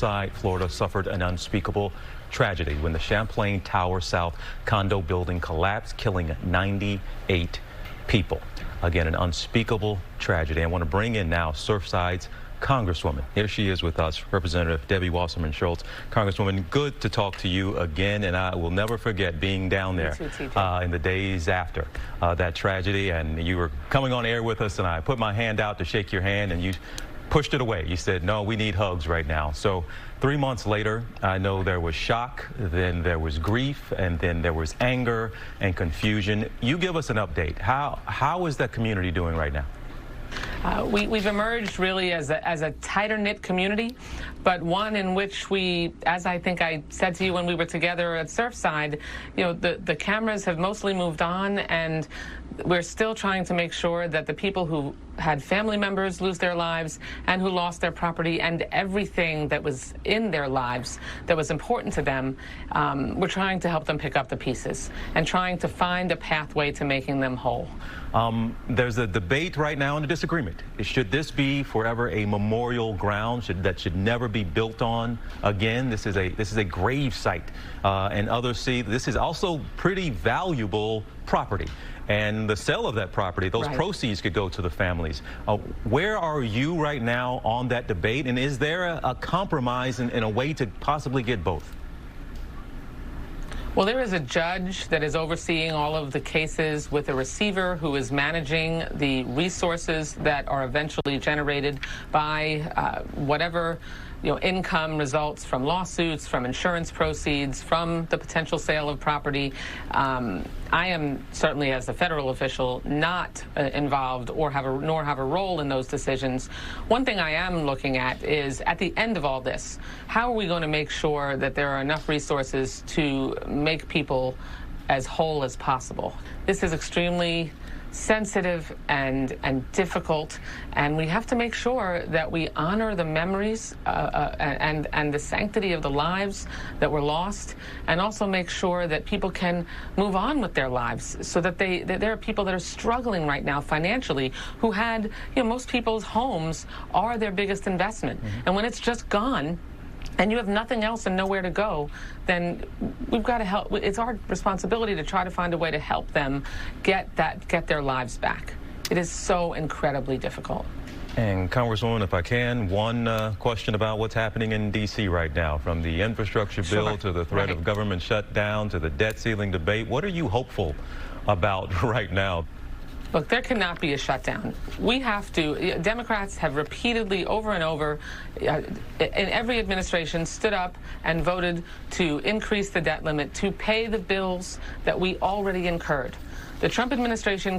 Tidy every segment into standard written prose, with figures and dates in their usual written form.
Surfside, Florida, suffered an unspeakable tragedy when the Champlain Tower South condo building collapsed, killing 98 people. Again, an unspeakable tragedy. I want to bring in now Surfside's Congresswoman. Here she is with us, Representative Debbie Wasserman Schultz. Congresswoman, good to talk to you again, and I will never forget being down there in the days after that tragedy, and you were coming on air with us, and I put my hand out to shake your hand, and you pushed it away. You said, no, we need hugs right now. So 3 months later, I know there was shock, then there was grief, and then there was anger and confusion. You give us an update. How is that community doing right now? We've emerged really as a tighter-knit community, but one in which we, as I think I said to you when we were together at Surfside, you know, the cameras have mostly moved on, and we're still trying to make sure that the people who had family members lose their lives and who lost their property and everything that was in their lives that was important to them, we're trying to help them pick up the pieces and trying to find a pathway to making them whole. There's a debate right now and a disagreement. Should this be forever a memorial ground that should never be built on again? This is a grave site, and others see this is also pretty valuable property. And the sale of that property, those proceeds could go to the families. Where are you right now on that debate? And is there a compromise in a way to possibly get both? Well, there is a judge that is overseeing all of the cases with a receiver who is managing the resources that are eventually generated by whatever income results from lawsuits, from insurance proceeds, from the potential sale of property. I am certainly, as a federal official, not involved nor have a role in those decisions. One thing I am looking at is, at the end of all this, how are we going to make sure that there are enough resources to make people as whole as possible? This is extremely sensitive and difficult, and we have to make sure that we honor the memories and the sanctity of the lives that were lost, and also make sure that people can move on with their lives, so that there are people that are struggling right now financially who had, most people's homes are their biggest investment, and when it's just gone and you have nothing else and nowhere to go, then we've got to help. It's our responsibility to try to find a way to help them get their lives back. It is so incredibly difficult. And Congresswoman, if I can, one question about what's happening in D.C. right now, from the infrastructure bill to the threat of government shutdown to the debt ceiling debate. What are you hopeful about right now? Look, there cannot be a shutdown. We have to. Democrats have repeatedly, over and over, in every administration, stood up and voted to increase the debt limit, to pay the bills that we already incurred. The Trump administration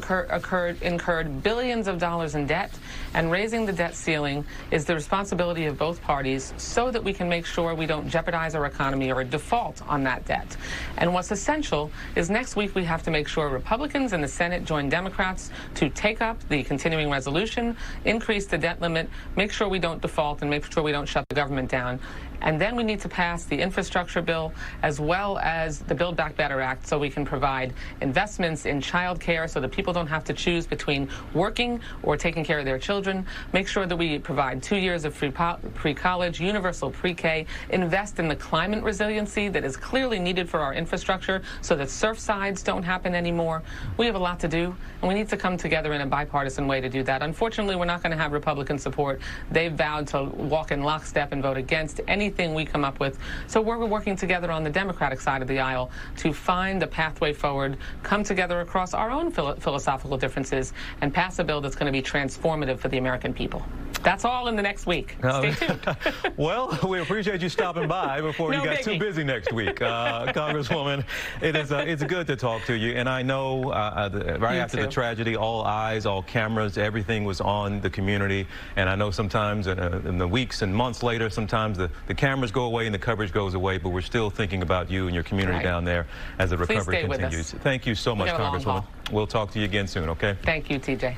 incurred billions of dollars in debt, and raising the debt ceiling is the responsibility of both parties so that we can make sure we don't jeopardize our economy or default on that debt. And what's essential is next week we have to make sure Republicans in the Senate join Democrats to take up the continuing resolution, increase the debt limit, make sure we don't default, and make sure we don't shut the government down. And then we need to pass the infrastructure bill as well as the Build Back Better Act, so we can provide investments in child care so that people don't have to choose between working or taking care of their children. Make sure that we provide 2 years of free college, universal pre-K, invest in the climate resiliency that is clearly needed for our infrastructure so that Surfsides don't happen anymore. We have a lot to do, and we need to come together in a bipartisan way to do that. Unfortunately, we're not going to have Republican support. They've vowed to walk in lockstep and vote against anything we come up with. So we're working together on the Democratic side of the aisle to find a pathway forward, come together across our own philosophical differences, and pass a bill that's going to be transformative for the American people. That's all in the next week. Stay tuned. Well, we appreciate you stopping by before you got too busy next week. Congresswoman, it's good to talk to you. And I know right after the tragedy, all eyes, all cameras, everything was on the community. And I know sometimes in the weeks and months later, sometimes the cameras go away and the coverage goes away, but we're still thinking about you and your community down there as the recovery continues. Thank you so much, Congresswoman. We'll talk to you again soon, okay? Thank you, TJ.